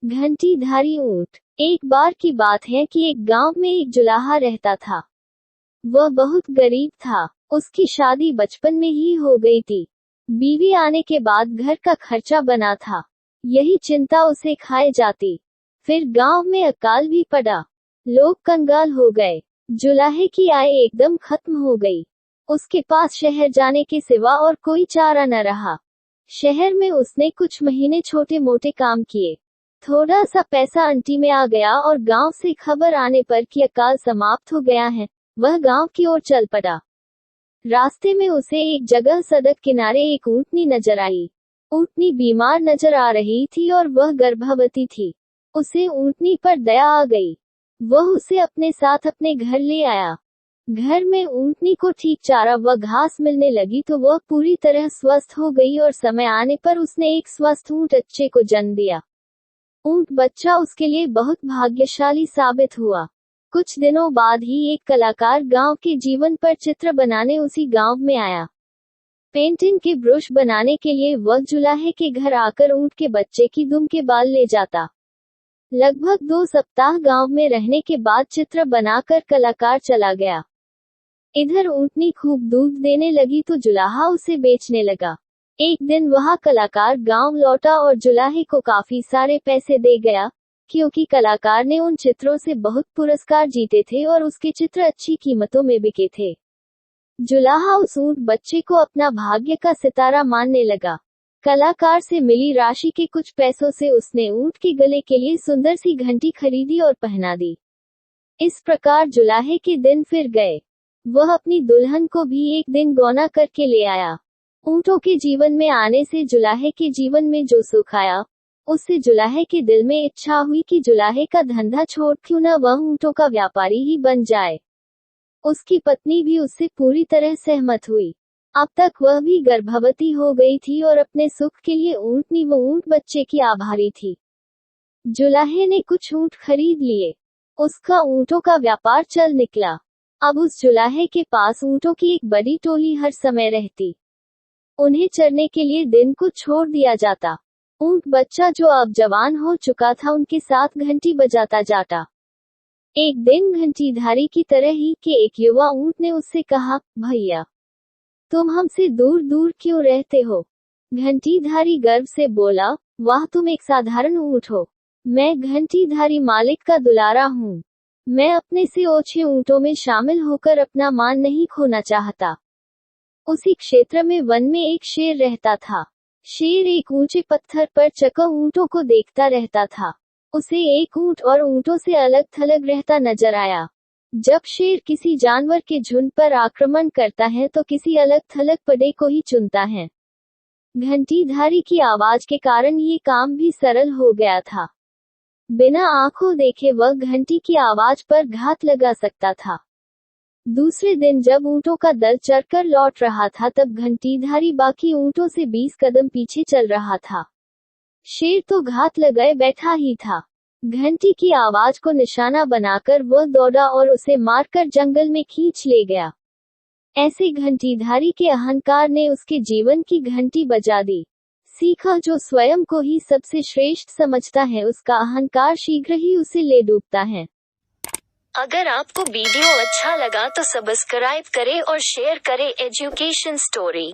घंटीधारी ऊंट। एक बार की बात है कि एक गांव में एक जुलाहा रहता था। वह बहुत गरीब था। उसकी शादी बचपन में ही हो गई थी। बीवी आने के बाद घर का खर्चा बना था। यही चिंता उसे खाए जाती। फिर गांव में अकाल भी पड़ा। लोग कंगाल हो गए। जुलाहे की आय एकदम खत्म हो गई। उसके पास शहर जाने के सिवा और कोई चारा न रहा। शहर में उसने कुछ महीने छोटे मोटे काम किए। थोड़ा सा पैसा अंटी में आ गया और गांव से खबर आने पर कि अकाल समाप्त हो गया है, वह गांव की ओर चल पड़ा। रास्ते में उसे एक जगह सड़क किनारे एक ऊंटनी नजर आई। ऊंटनी बीमार नजर आ रही थी और वह गर्भवती थी। उसे ऊंटनी पर दया आ गई। वह उसे अपने साथ अपने घर ले आया। घर में ऊंटनी को ठीक चारा व घास मिलने लगी तो वह पूरी तरह स्वस्थ हो गई और समय आने पर उसने एक स्वस्थ ऊंट बच्चे को जन्म दिया। ऊंट बच्चा उसके लिए बहुत भाग्यशाली साबित हुआ। कुछ दिनों बाद ही एक कलाकार गांव के जीवन पर चित्र बनाने उसी गांव में आया। पेंटिंग के ब्रश बनाने के लिए वह जुलाहे के घर आकर ऊंट के बच्चे की दुम के बाल ले जाता। लगभग 2 सप्ताह गांव में रहने के बाद चित्र बनाकर कलाकार चला गया। इधर ऊंटनी खूब दूध देने लगी तो जुलाहा उसे बेचने लगा। एक दिन वह कलाकार गांव लौटा और जुलाहे को काफी सारे पैसे दे गया, क्योंकि कलाकार ने उन चित्रों से बहुत पुरस्कार जीते थे और उसके चित्र अच्छी कीमतों में बिके थे। जुलाहा उस ऊंट बच्चे को अपना भाग्य का सितारा मानने लगा। कलाकार से मिली राशि के कुछ पैसों से उसने ऊंट के गले के लिए सुंदर सी घंटी खरीदी और पहना दी। इस प्रकार जुलाहे के दिन फिर गए। वह अपनी दुल्हन को भी एक दिन गौना करके ले आया। ऊंटों के जीवन में आने से जुलाहे के जीवन में जो सुख आया, उससे जुलाहे के दिल में इच्छा हुई कि जुलाहे का धंधा छोड़ क्यों न वह ऊंटों का व्यापारी ही बन जाए। उसकी पत्नी भी उससे पूरी तरह सहमत हुई। अब तक वह भी गर्भवती हो गई थी और अपने सुख के लिए ऊंटनी व ऊंट बच्चे की आभारी थी। जुलाहे ने कुछ ऊंट खरीद लिए। उसका ऊंटों का व्यापार चल निकला। अब उस जुलाहे के पास ऊंटों की एक बड़ी टोली हर समय रहती। उन्हें चरने के लिए दिन को छोड़ दिया जाता। ऊंट बच्चा जो अब जवान हो चुका था उनके साथ घंटी बजाता जाता। एक दिन घंटीधारी की तरह ही के एक युवा ऊंट ने उससे कहा, भैया, तुम हमसे दूर दूर क्यों रहते हो? घंटीधारी गर्व से बोला, वाह, तुम एक साधारण ऊंट हो। मैं घंटीधारी मालिक का दुलारा हूँ। मैं अपने से ओछे ऊंटों में शामिल होकर अपना मान नहीं खोना चाहता। उसी क्षेत्र में वन में एक शेर रहता था। शेर एक ऊंचे पत्थर पर चका ऊंटों को देखता रहता था। उसे एक ऊंट और ऊंटों से अलग थलग रहता नजर आया। जब शेर किसी जानवर के झुंड पर आक्रमण करता है तो किसी अलग थलग पड़े को ही चुनता है। घंटीधारी की आवाज के कारण ये काम भी सरल हो गया था। बिना आंखों देखे वह घंटी की आवाज पर घात लगा सकता था। दूसरे दिन जब ऊंटों का दल चरकर लौट रहा था तब घंटीधारी बाकी ऊंटों से 20 कदम पीछे चल रहा था। शेर तो घात लगाए बैठा ही था। घंटी की आवाज को निशाना बनाकर वह दौड़ा और उसे मारकर जंगल में खींच ले गया। ऐसे घंटीधारी के अहंकार ने उसके जीवन की घंटी बजा दी। सीखा, जो स्वयं को ही सबसे श्रेष्ठ समझता है उसका अहंकार शीघ्र ही उसे ले डूबता है। अगर आपको वीडियो अच्छा लगा तो सब्सक्राइब करें और शेयर करें एजुकेशन स्टोरी।